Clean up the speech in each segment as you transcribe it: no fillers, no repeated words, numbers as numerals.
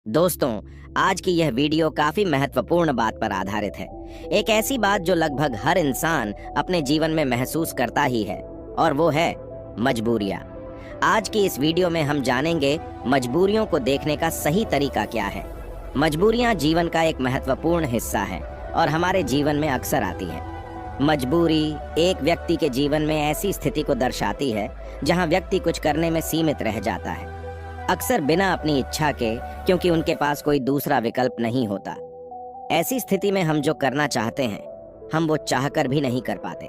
दोस्तों, आज की यह वीडियो काफी महत्वपूर्ण बात पर आधारित है। एक ऐसी बात जो लगभग हर इंसान अपने जीवन में महसूस करता ही है, और वो है मजबूरियां। आज की इस वीडियो में हम जानेंगे मजबूरियों को देखने का सही तरीका क्या है। मजबूरियां जीवन का एक महत्वपूर्ण हिस्सा है और हमारे जीवन में अक्सर आती है। मजबूरी एक व्यक्ति के जीवन में ऐसी स्थिति को दर्शाती है जहां व्यक्ति कुछ करने में सीमित रह जाता है, अक्सर बिना अपनी इच्छा के, क्योंकि उनके पास कोई दूसरा विकल्प नहीं होता। ऐसी स्थिति में हम जो करना चाहते हैं, हम वो चाहकर भी नहीं कर पाते।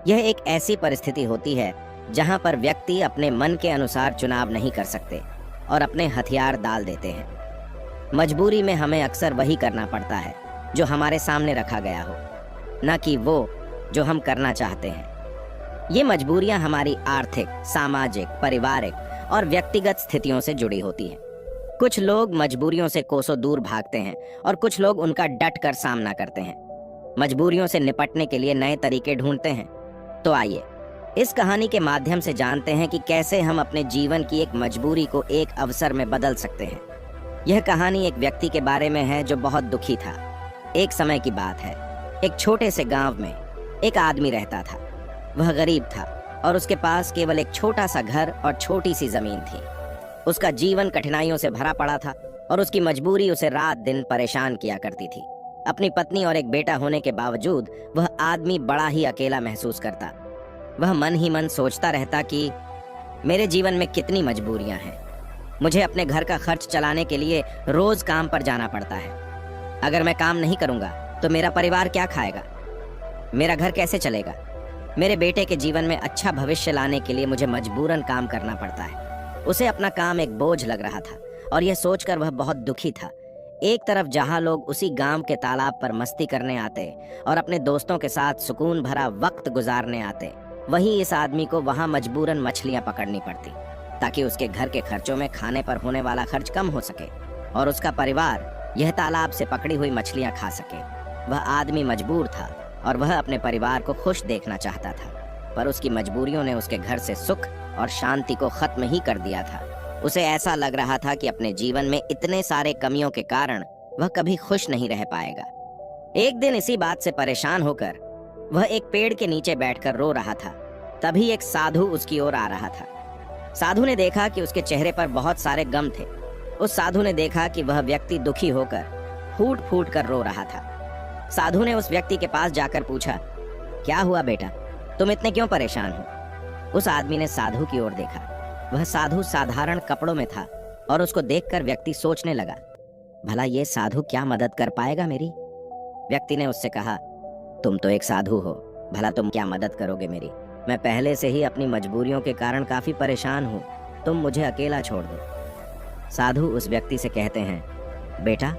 यह एक ऐसी परिस्थिति होती है जहां पर व्यक्ति अपने मन के अनुसार चुनाव नहीं कर सकते और अपने हथियार डाल देते हैं। मजबूरी में हमें अक्सर वही करना पड़ता है जो हमारे सामने रखा गया हो, न कि वो जो हम करना चाहते हैं। ये मजबूरियां हमारी आर्थिक, सामाजिक, पारिवारिक और व्यक्तिगत स्थितियों से जुड़ी होती हैं। कुछ लोग मजबूरियों से कोसों दूर भागते हैं और कुछ लोग उनका डट कर सामना करते हैं। मजबूरियों से निपटने के लिए नए तरीके ढूंढते हैं। तो आइए इस कहानी के माध्यम से जानते हैं कि कैसे हम अपने जीवन की एक मजबूरी को एक अवसर में बदल सकते हैं। यह कहानी एक व्यक्ति के बारे में है जो बहुत दुखी था। एक समय की बात है, एक छोटे से गांव में एक आदमी रहता था। वह गरीब था और उसके पास केवल एक छोटा सा घर और छोटी सी जमीन थी। उसका जीवन कठिनाइयों से भरा पड़ा था और उसकी मजबूरी उसे रात दिन परेशान किया करती थी। अपनी पत्नी और एक बेटा होने के बावजूद वह आदमी बड़ा ही अकेला महसूस करता। वह मन ही मन सोचता रहता कि मेरे जीवन में कितनी मजबूरियां हैं। मुझे अपने घर का खर्च चलाने के लिए रोज काम पर जाना पड़ता है। अगर मैं काम नहीं करूंगा तो मेरा परिवार क्या खाएगा? मेरा घर कैसे चलेगा? मेरे बेटे के जीवन में अच्छा भविष्य लाने के लिए मुझे मजबूरन काम करना पड़ता है। उसे अपना काम एक बोझ लग रहा था और यह सोचकर वह बहुत दुखी था। एक तरफ जहां लोग उसी गांव के तालाब पर मस्ती करने आते और अपने दोस्तों के साथ सुकून भरा वक्त गुजारने आते, वहीं इस आदमी को वहां मजबूरन मछलियां पकड़नी पड़ती ताकि उसके घर के खर्चों में खाने पर होने वाला खर्च कम हो सके और उसका परिवार यह तालाब से पकड़ी हुई मछलियां खा सके। वह आदमी मजबूर था और वह अपने परिवार को खुश देखना चाहता था, पर उसकी मजबूरियों ने उसके घर से सुख और शांति को खत्म ही कर दिया था। उसे ऐसा लग रहा था कि अपने जीवन में इतने सारे कमियों के कारण वह कभी खुश नहीं रह पाएगा। एक दिन इसी बात से परेशान होकर वह एक पेड़ के नीचे बैठकर रो रहा था। तभी एक साधु उसकी ओर आ रहा था। साधु ने देखा कि उसके चेहरे पर बहुत सारे गम थे। उस साधु ने देखा कि वह व्यक्ति दुखी होकर फूट फूट कर रो रहा था। साधु ने उस व्यक्ति के पास जाकर पूछा, क्या हुआ बेटा, तुम इतने क्यों परेशान हो? उस आदमी ने साधु की ओर देखा। वह साधु साधारण कपड़ों में था और उसको देखकर व्यक्ति सोचने लगा, भला ये साधु क्या मदद कर पाएगा मेरी? व्यक्ति ने उससे कहा, तुम तो एक साधु हो, भला तुम क्या मदद करोगे मेरी? मैं पहले से ही अपनी मजबूरियों के कारण काफी परेशान हूँ, तुम मुझे अकेला छोड़ दो। साधु उस व्यक्ति से कहते हैं, बेटा,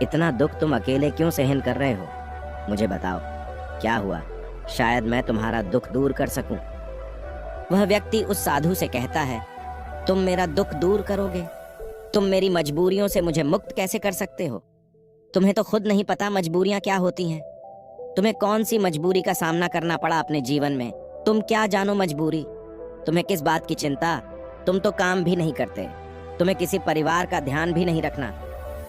इतना दुख तुम अकेले क्यों सहन कर रहे हो? मुझे बताओ क्या हुआ, शायद मैं तुम्हारा दुख दूर कर सकूं। वह व्यक्ति उस साधु से कहता है, तुम मेरा दुख दूर करोगे? तुम मेरी मजबूरियों से मुझे मुक्त कैसे कर सकते हो? तुम्हें तो खुद नहीं पता मजबूरियां क्या होती हैं। तुम्हें कौन सी मजबूरी का सामना करना पड़ा अपने जीवन में? तुम क्या जानो मजबूरी? तुम्हें किस बात की चिंता? तुम तो काम भी नहीं करते, तुम्हें किसी परिवार का ध्यान भी नहीं रखना।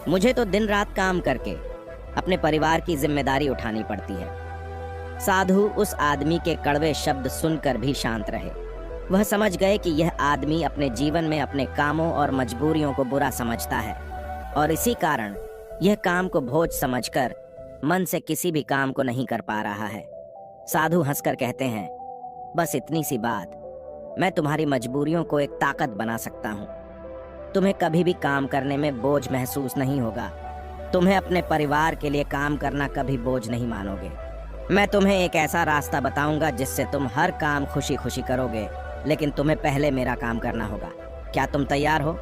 मुझे तो दिन रात काम करके अपने परिवार की जिम्मेदारी उठानी पड़ती है। साधु उस आदमी के कड़वे शब्द सुनकर भी शांत रहे। वह समझ गए कि यह आदमी अपने जीवन में अपने कामों और मजबूरियों को बुरा समझता है और इसी कारण यह काम को बोझ समझकर मन से किसी भी काम को नहीं कर पा रहा है। साधु हंसकर कहते हैं, बस इतनी सी बात, मैं तुम्हारी मजबूरियों को एक ताकत बना सकता हूँ। तुम्हें कभी भी काम करने में बोझ महसूस नहीं होगा। तुम्हें अपने परिवार के लिए काम करना कभी बोझ नहीं मानोगे। मैं तुम्हें एक ऐसा रास्ता बताऊंगा जिससे तुम हर काम खुशी खुशी करोगे, लेकिन तुम्हें पहले मेरा काम करना होगा। क्या तुम तैयार हो?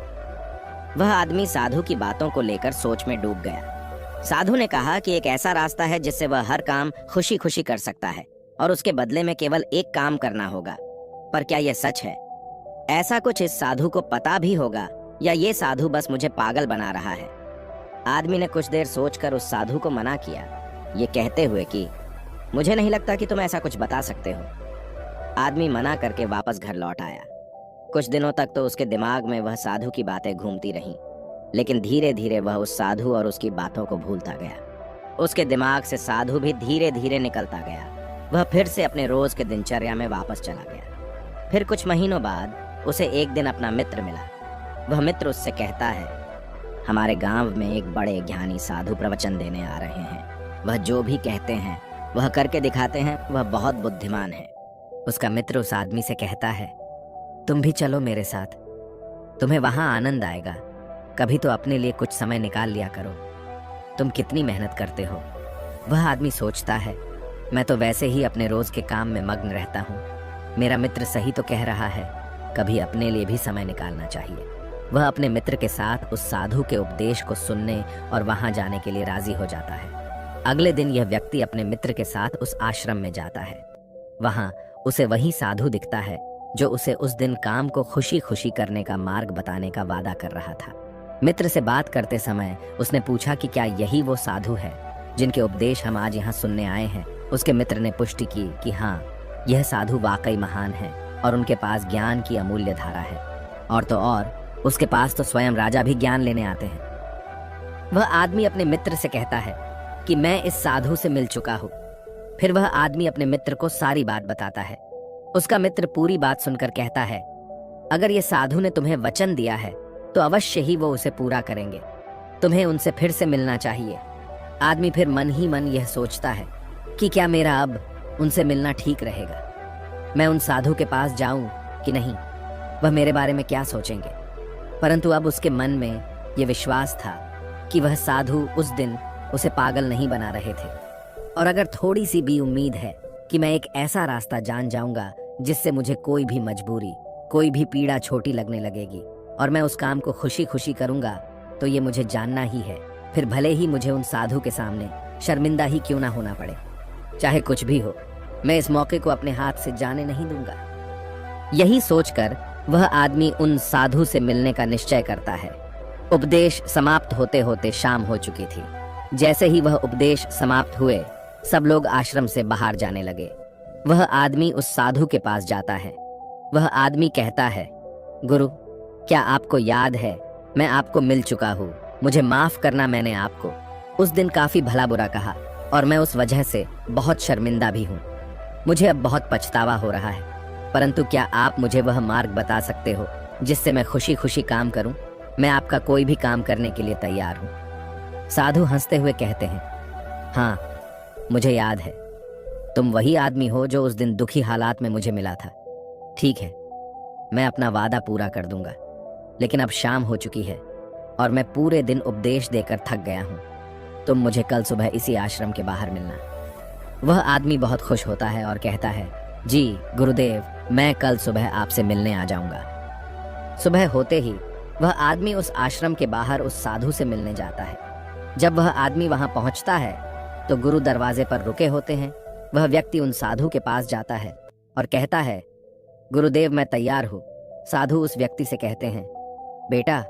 वह आदमी साधु की बातों को लेकर सोच में डूब गया। साधु ने कहा कि एक ऐसा रास्ता है जिससे वह हर काम खुशी खुशी कर सकता है और उसके बदले में केवल एक काम करना होगा। पर क्या यह सच है? ऐसा कुछ इस साधु को पता भी होगा या ये साधु बस मुझे पागल बना रहा है? आदमी ने कुछ देर सोचकर उस साधु को मना किया, ये कहते हुए कि मुझे नहीं लगता कि तुम ऐसा कुछ बता सकते हो। आदमी मना करके वापस घर लौट आया। कुछ दिनों तक तो उसके दिमाग में वह साधु की बातें घूमती रहीं। लेकिन धीरे धीरे वह उस साधु और उसकी बातों को भूलता गया। उसके दिमाग से साधु भी धीरे धीरे निकलता गया। वह फिर से अपने रोज के दिनचर्या में वापस चला गया। फिर कुछ महीनों बाद उसे एक दिन अपना मित्र मिला। वह मित्र उससे कहता है, हमारे गांव में एक बड़े ज्ञानी साधु प्रवचन देने आ रहे हैं। वह जो भी कहते हैं वह करके दिखाते हैं। वह बहुत बुद्धिमान है। उसका मित्र उस आदमी से कहता है, तुम भी चलो मेरे साथ, तुम्हें वहां आनंद आएगा। कभी तो अपने लिए कुछ समय निकाल लिया करो, तुम कितनी मेहनत करते हो। वह आदमी सोचता है, मैं तो वैसे ही अपने रोज के काम में मग्न रहता हूँ। मेरा मित्र सही तो कह रहा है, कभी अपने लिए भी समय निकालना चाहिए। वह अपने मित्र के साथ उस साधु के उपदेश को सुनने और वहां जाने के लिए राजी हो जाता है। अगले दिन यह व्यक्ति अपने मित्र के साथ उस आश्रम में जाता है। वहां उसे वही साधु दिखता है जो उसे उस दिन काम को खुशी खुशी करने का मार्ग बताने का वादा कर रहा था। मित्र से बात करते समय उसने पूछा कि क्या यही वो साधु है जिनके उपदेश हम आज यहाँ सुनने आए हैं। उसके मित्र ने पुष्टि की कि हाँ, यह साधु वाकई महान है और उनके पास ज्ञान की अमूल्य धारा है। और तो और उसके पास तो स्वयं राजा भी ज्ञान लेने आते हैं। वह आदमी अपने मित्र से कहता है कि मैं इस साधु से मिल चुका हूँ। फिर वह आदमी अपने मित्र को सारी बात बताता है। उसका मित्र पूरी बात सुनकर कहता है, अगर ये साधु ने तुम्हें वचन दिया है तो अवश्य ही वो उसे पूरा करेंगे। तुम्हें उनसे फिर से मिलना चाहिए। आदमी फिर मन ही मन यह सोचता है कि क्या मेरा अब उनसे मिलना ठीक रहेगा। मैं उन साधु के पास जाऊं कि नहीं, वह मेरे बारे में क्या सोचेंगे। परंतु अब उसके मन में यह विश्वास था कि वह साधु उस दिन उसे पागल नहीं बना रहे थे। और अगर थोड़ी सी भी उम्मीद है कि मैं एक ऐसा रास्ता जान जाऊंगा जिससे मुझे कोई भी मजबूरी, कोई भी पीड़ा छोटी लगने लगेगी और मैं उस काम को खुशी खुशी करूंगा, तो ये मुझे जानना ही है। फिर भले ही मुझे उन साधु के सामने शर्मिंदा ही क्यों ना होना पड़े, चाहे कुछ भी हो, मैं इस मौके को अपने हाथ से जाने नहीं दूंगा। यही सोचकर वह आदमी उन साधु से मिलने का निश्चय करता है। उपदेश समाप्त होते होते शाम हो चुकी थी। जैसे ही वह उपदेश समाप्त हुए, सब लोग आश्रम से बाहर जाने लगे। वह आदमी उस साधु के पास जाता है। वह आदमी कहता है, गुरु, क्या आपको याद है, मैं आपको मिल चुका हूँ। मुझे माफ करना, मैंने आपको उस दिन काफी भला बुरा कहा और मैं उस वजह से बहुत शर्मिंदा भी हूँ। मुझे अब बहुत पछतावा हो रहा है, परंतु क्या आप मुझे वह मार्ग बता सकते हो जिससे मैं खुशी खुशी काम करूं? मैं आपका कोई भी काम करने के लिए तैयार हूं। साधु हंसते हुए कहते हैं, हाँ, मुझे याद है, तुम वही आदमी हो जो उस दिन दुखी हालात में मुझे मिला था। ठीक है, मैं अपना वादा पूरा कर दूंगा, लेकिन अब शाम हो चुकी है और मैं पूरे दिन उपदेश देकर थक गया हूं। तुम मुझे कल सुबह इसी आश्रम के बाहर मिलना। वह आदमी बहुत खुश होता है और कहता है, जी गुरुदेव, मैं कल सुबह आपसे मिलने आ जाऊंगा। सुबह होते ही वह आदमी उस आश्रम के बाहर उस साधु से मिलने जाता है। जब वह आदमी वहां पहुंचता है तो गुरु दरवाजे पर रुके होते हैं। वह व्यक्ति उन साधु के पास जाता है और कहता है, गुरुदेव, मैं तैयार हूँ। साधु उस व्यक्ति से कहते हैं, बेटा,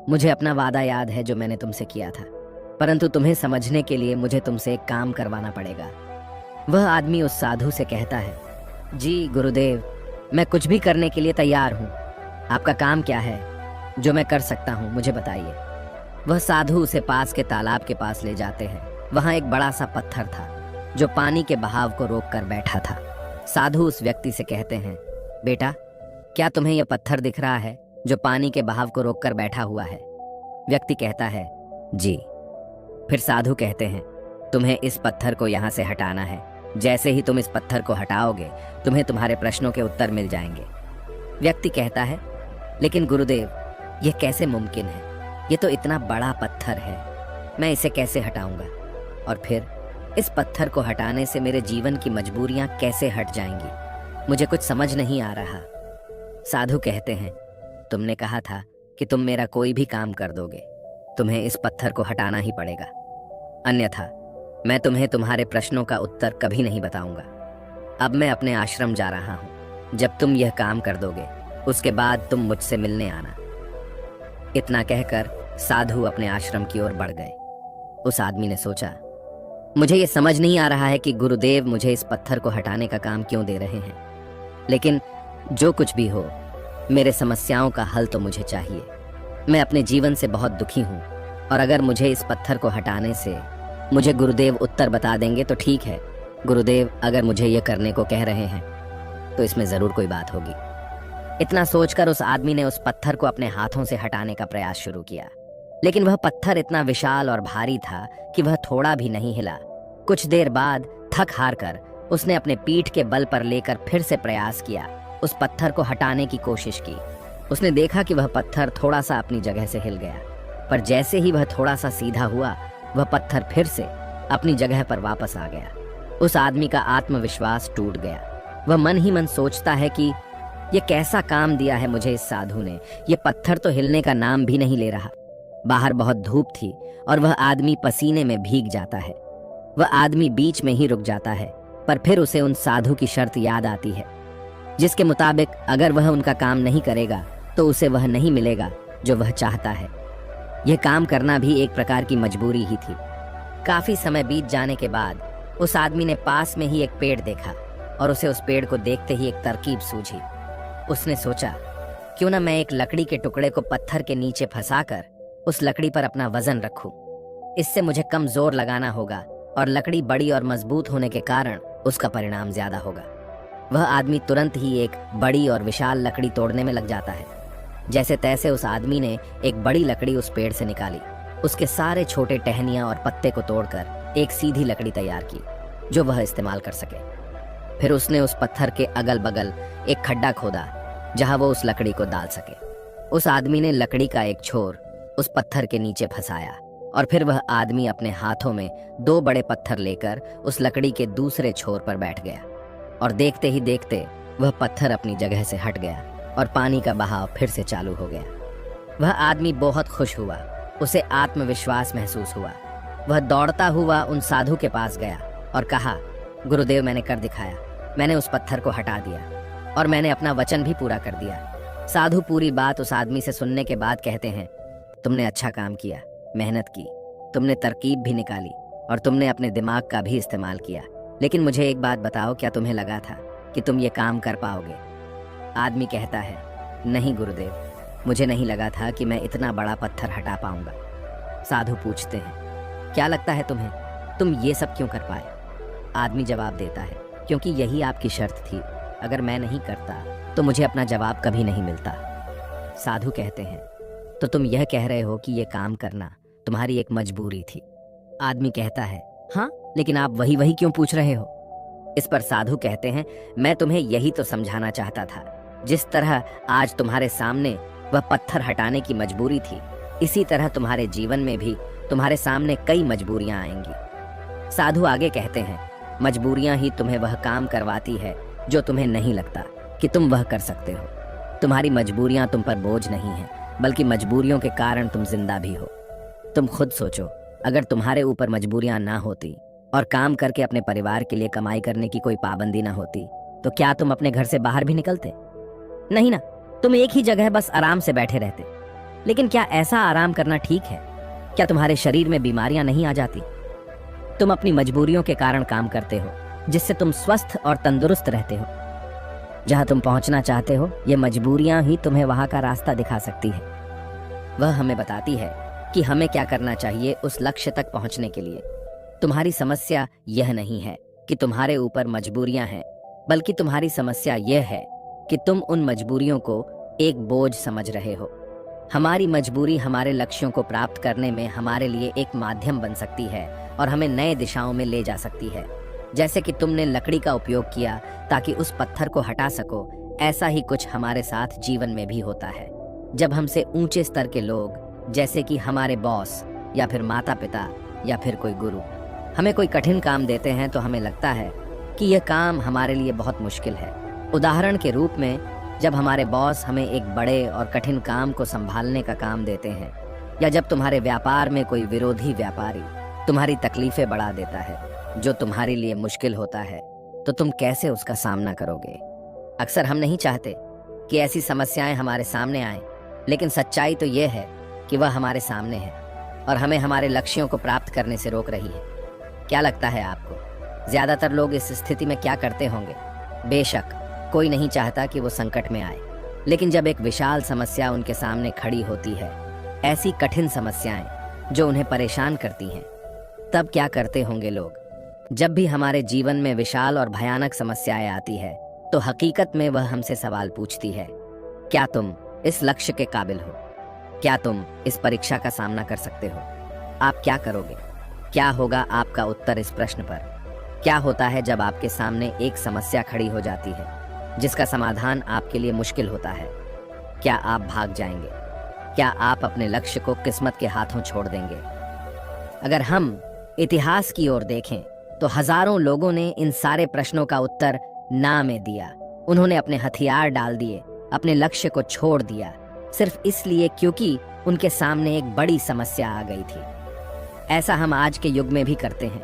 मुझे अपना वादा याद है जो मैंने तुमसे किया था, परंतु तुम्हें समझने के लिए मुझे तुमसे एक काम करवाना पड़ेगा। वह आदमी उस साधु से कहता है, जी गुरुदेव, मैं कुछ भी करने के लिए तैयार हूँ। आपका काम क्या है जो मैं कर सकता हूँ, मुझे बताइए। वह साधु उसे पास के तालाब के पास ले जाते हैं। वहाँ एक बड़ा सा पत्थर था जो पानी के बहाव को रोक कर बैठा था। साधु उस व्यक्ति से कहते हैं, बेटा, क्या तुम्हें यह पत्थर दिख रहा है जो पानी के बहाव को रोक कर बैठा हुआ है? व्यक्ति कहता है, जी। फिर साधु कहते हैं, तुम्हें इस पत्थर को यहाँ से हटाना है। जैसे ही तुम इस पत्थर को हटाओगे, तुम्हें तुम्हारे प्रश्नों के उत्तर मिल जाएंगे। व्यक्ति कहता है, लेकिन गुरुदेव, यह कैसे मुमकिन है? यह तो इतना बड़ा पत्थर है, मैं इसे कैसे हटाऊंगा? और फिर इस पत्थर को हटाने से मेरे जीवन की मजबूरियां कैसे हट जाएंगी? मुझे कुछ समझ नहीं आ रहा। साधु कहते हैं, तुमने कहा था कि तुम मेरा कोई भी काम कर दोगे। तुम्हें इस पत्थर को हटाना ही पड़ेगा, अन्यथा मैं तुम्हें तुम्हारे प्रश्नों का उत्तर कभी नहीं बताऊंगा। अब मैं अपने आश्रम जा रहा हूं। जब तुम यह काम कर दोगे, उसके बाद तुम मुझसे मिलने आना। इतना कहकर साधु अपने आश्रम की ओर बढ़ गए। उस आदमी ने सोचा, मुझे ये समझ नहीं आ रहा है कि गुरुदेव मुझे इस पत्थर को हटाने का काम क्यों दे रहे हैं, लेकिन जो कुछ भी हो, मेरे समस्याओं का हल तो मुझे चाहिए। मैं अपने जीवन से बहुत दुखी हूँ और अगर मुझे इस पत्थर को हटाने से मुझे गुरुदेव उत्तर बता देंगे तो ठीक है। गुरुदेव अगर मुझे ये करने को कह रहे हैं तो इसमें जरूर कोई बात होगी। इतना सोचकर उस आदमी ने उस पत्थर को अपने हाथों से हटाने का प्रयास शुरू किया, लेकिन वह पत्थर इतना विशाल और भारी था कि वह थोड़ा भी नहीं हिला। कुछ देर बाद थक हार कर उसने अपने पीठ के बल पर लेकर फिर से प्रयास किया, उस पत्थर को हटाने की कोशिश की। उसने देखा कि वह पत्थर थोड़ा सा अपनी जगह से हिल गया, पर जैसे ही वह थोड़ा सा सीधा हुआ वह पत्थर फिर से अपनी जगह पर वापस आ गया। उस आदमी का आत्मविश्वास टूट गया। वह मन ही मन सोचता है कि यह कैसा काम दिया है मुझे इस साधु ने, यह पत्थर तो हिलने का नाम भी नहीं ले रहा। बाहर बहुत धूप थी और वह आदमी पसीने में भीग जाता है। वह आदमी बीच में ही रुक जाता है, पर फिर उसे उन साधु की शर्त याद आती है, जिसके मुताबिक अगर वह उनका काम नहीं करेगा तो उसे वह नहीं मिलेगा जो वह चाहता है। यह काम करना भी एक प्रकार की मजबूरी ही थी। काफी समय बीत जाने के बाद उस आदमी ने पास में ही एक पेड़ देखा और उसे उस पेड़ को देखते ही एक तरकीब सूझी। उसने सोचा, क्यों ना मैं एक लकड़ी के टुकड़े को पत्थर के नीचे फंसाकर उस लकड़ी पर अपना वजन रखूं। इससे मुझे कम जोर लगाना होगा और लकड़ी बड़ी और मजबूत होने के कारण उसका परिणाम ज्यादा होगा। वह आदमी तुरंत ही एक बड़ी और विशाल लकड़ी तोड़ने में लग जाता है। जैसे तैसे उस आदमी ने एक बड़ी लकड़ी उस पेड़ से निकाली, उसके सारे छोटे टहनियां और पत्ते को तोड़कर एक सीधी लकड़ी तैयार की जो वह इस्तेमाल कर सके। फिर उसने उस पत्थर के अगल बगल एक खड्डा खोदा जहां वो उस लकड़ी को डाल सके। उस आदमी ने लकड़ी का एक छोर उस पत्थर के नीचे फंसाया और फिर वह आदमी अपने हाथों में 2 बड़े पत्थर लेकर उस लकड़ी के दूसरे छोर पर बैठ गया और देखते ही देखते वह पत्थर अपनी जगह से हट गया और पानी का बहाव फिर से चालू हो गया। वह आदमी बहुत खुश हुआ, उसे आत्मविश्वास महसूस हुआ। वह दौड़ता हुआ उन साधु के पास गया और कहा, गुरुदेव मैंने कर दिखाया, मैंने उस पत्थर को हटा दिया और मैंने अपना वचन भी पूरा कर दिया। साधु पूरी बात उस आदमी से सुनने के बाद कहते हैं, तुमने अच्छा काम किया, मेहनत की, तुमने तरकीब भी निकाली और तुमने अपने दिमाग का भी इस्तेमाल किया, लेकिन मुझे एक बात बताओ, क्या तुम्हें लगा था कि तुम ये काम कर पाओगे? आदमी कहता है, नहीं गुरुदेव, मुझे नहीं लगा था कि मैं इतना बड़ा पत्थर हटा पाऊंगा। साधु पूछते हैं, क्या लगता है तुम्हें, तुम ये सब क्यों कर पाए? आदमी जवाब देता है, क्योंकि यही आपकी शर्त थी, अगर मैं नहीं करता तो मुझे अपना जवाब कभी नहीं मिलता। साधु कहते हैं, तो तुम यह कह रहे हो कि यह काम करना तुम्हारी एक मजबूरी थी? आदमी कहता है, हाँ, लेकिन आप वही वही क्यों पूछ रहे हो? इस पर साधु कहते हैं, मैं तुम्हें यही तो समझाना चाहता था, जिस तरह आज तुम्हारे सामने वह पत्थर हटाने की मजबूरी थी, इसी तरह तुम्हारे जीवन में भी तुम्हारे सामने कई मजबूरियां आएंगी। साधु आगे कहते हैं, मजबूरियां ही तुम्हें वह काम करवाती है जो तुम्हें नहीं लगता कि तुम वह कर सकते हो। तुम्हारी मजबूरियां तुम पर बोझ नहीं है, बल्कि मजबूरियों के कारण तुम जिंदा भी हो। तुम खुद सोचो, अगर तुम्हारे ऊपर मजबूरियां ना होती और काम करके अपने परिवार के लिए कमाई करने की कोई पाबंदी ना होती, तो क्या तुम अपने घर से बाहर भी निकलते? नहीं ना, तुम एक ही जगह बस आराम से बैठे रहते। लेकिन क्या ऐसा आराम करना ठीक है? क्या तुम्हारे शरीर में बीमारियां नहीं आ जाती? तुम अपनी मजबूरियों के कारण काम करते हो, जिससे तुम स्वस्थ और तंदुरुस्त रहते हो। जहां तुम पहुंचना चाहते हो, ये मजबूरियां ही तुम्हें वहां का रास्ता दिखा सकती है। वह हमें बताती है कि हमें क्या करना चाहिए उस लक्ष्य तक पहुंचने के लिए। तुम्हारी समस्या यह नहीं है कि तुम्हारे ऊपर मजबूरियां हैं, बल्कि तुम्हारी समस्या यह है कि तुम उन मजबूरियों को एक बोझ समझ रहे हो। हमारी मजबूरी हमारे लक्ष्यों को प्राप्त करने में हमारे लिए एक माध्यम बन सकती है और हमें नए दिशाओं में ले जा सकती है। जैसे कि तुमने लकड़ी का उपयोग किया ताकि उस पत्थर को हटा सको, ऐसा ही कुछ हमारे साथ जीवन में भी होता है। जब हमसे ऊंचे स्तर के लोग, जैसे कि हमारे बॉस या फिर माता पिता या फिर कोई गुरु, हमें कोई कठिन काम देते हैं तो हमें लगता है कि यह काम हमारे लिए बहुत मुश्किल है। उदाहरण के रूप में, जब हमारे बॉस हमें एक बड़े और कठिन काम को संभालने का काम देते हैं, या जब तुम्हारे व्यापार में कोई विरोधी व्यापारी तुम्हारी तकलीफें बढ़ा देता है जो तुम्हारे लिए मुश्किल होता है, तो तुम कैसे उसका सामना करोगे? अक्सर हम नहीं चाहते कि ऐसी समस्याएं हमारे सामने आएं, लेकिन सच्चाई तो यह है कि वह हमारे सामने है और हमें हमारे लक्ष्यों को प्राप्त करने से रोक रही है। क्या लगता है आपको, ज्यादातर लोग इस स्थिति में क्या करते होंगे? बेशक कोई नहीं चाहता कि वो संकट में आए, लेकिन जब एक विशाल समस्या उनके सामने खड़ी होती है ऐसी कठिन समस्याएं जो उन्हें परेशान करती हैं। तब क्या करते होंगे लोग? जब भी हमारे जीवन में विशाल और भयानक समस्याएं आती है तो हकीकत में वह हमसे सवाल पूछती है, क्या तुम इस लक्ष्य के काबिल हो? क्या तुम इस परीक्षा का सामना कर सकते हो? आप क्या करोगे? क्या होगा आपका उत्तर इस प्रश्न पर? क्या होता है जब आपके सामने एक समस्या खड़ी हो जाती है जिसका समाधान आपके लिए मुश्किल होता है? क्या आप भाग जाएंगे? क्या आप अपने लक्ष्य को किस्मत के हाथों छोड़ देंगे? अगर हम इतिहास की ओर देखें तो हजारों लोगों ने इन सारे प्रश्नों का उत्तर ना में दिया। उन्होंने अपने हथियार डाल दिए, अपने लक्ष्य को छोड़ दिया, सिर्फ इसलिए क्योंकि उनके सामने एक बड़ी समस्या आ गई थी। ऐसा हम आज के युग में भी करते हैं।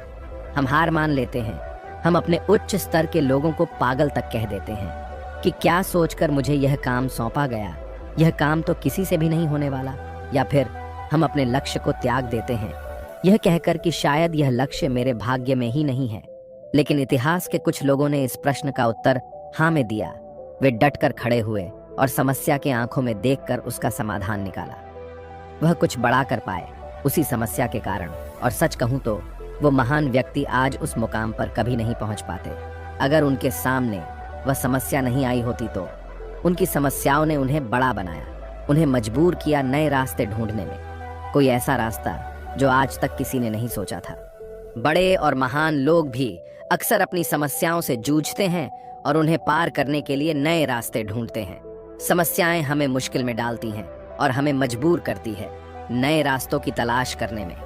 हम हार मान लेते हैं। हम अपने उच्च स्तर के लोगों को पागल तक कह देते हैं कि क्या सोचकर मुझे यह काम सौंपा गया, यह काम तो किसी से भी नहीं होने वाला। या फिर हम अपने लक्ष्य को त्याग देते हैं यह कहकर कि शायद यह लक्ष्य मेरे भाग्य में ही नहीं है। लेकिन इतिहास के कुछ लोगों ने इस प्रश्न का उत्तर हाँ में दिया। वे डटकर खड़े हुए और समस्या के आंखों में देखकर उसका समाधान निकाला। वह कुछ बड़ा कर पाए उसी समस्या के कारण, और सच कहूं तो वो महान व्यक्ति आज उस मुकाम पर कभी नहीं पहुंच पाते। अगर उनके सामने वह समस्या नहीं आई होती तो उनकी समस्याओं ने उन्हें बड़ा बनाया, उन्हें मजबूर किया नए रास्ते ढूंढने में, कोई ऐसा रास्ता जो आज तक किसी ने नहीं सोचा था। बड़े और महान लोग भी अक्सर अपनी समस्याओं से जूझते हैं और उन्हें पार करने के लिए नए रास्ते ढूंढते हैं। समस्याएं हमें मुश्किल में डालती हैं और हमें मजबूर करती है नए रास्तों की तलाश करने में।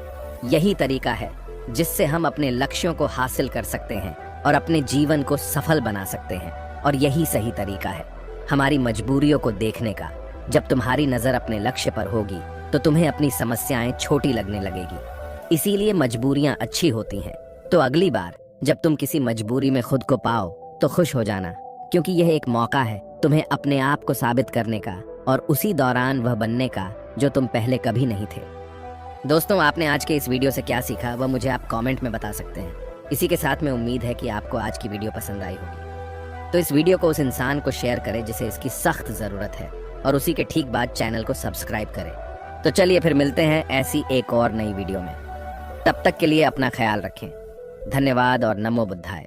यही तरीका है जिससे हम अपने लक्ष्यों को हासिल कर सकते हैं और अपने जीवन को सफल बना सकते हैं। और यही सही तरीका है हमारी मजबूरियों को देखने का। जब तुम्हारी नजर अपने लक्ष्य पर होगी तो तुम्हें अपनी समस्याएं छोटी लगने लगेगी। इसीलिए मजबूरियां अच्छी होती हैं। तो अगली बार जब तुम किसी मजबूरी में खुद को पाओ तो खुश हो जाना, क्योंकि यह एक मौका है तुम्हें अपने आप को साबित करने का और उसी दौरान वह बनने का जो तुम पहले कभी नहीं थे। दोस्तों, आपने आज के इस वीडियो से क्या सीखा वह मुझे आप कमेंट में बता सकते हैं। इसी के साथ में उम्मीद है कि आपको आज की वीडियो पसंद आई होगी। तो इस वीडियो को उस इंसान को शेयर करें जिसे इसकी सख्त जरूरत है, और उसी के ठीक बाद चैनल को सब्सक्राइब करें। तो चलिए फिर मिलते हैं ऐसी एक और नई वीडियो में। तब तक के लिए अपना ख्याल रखें। धन्यवाद और नमो बुद्धाय।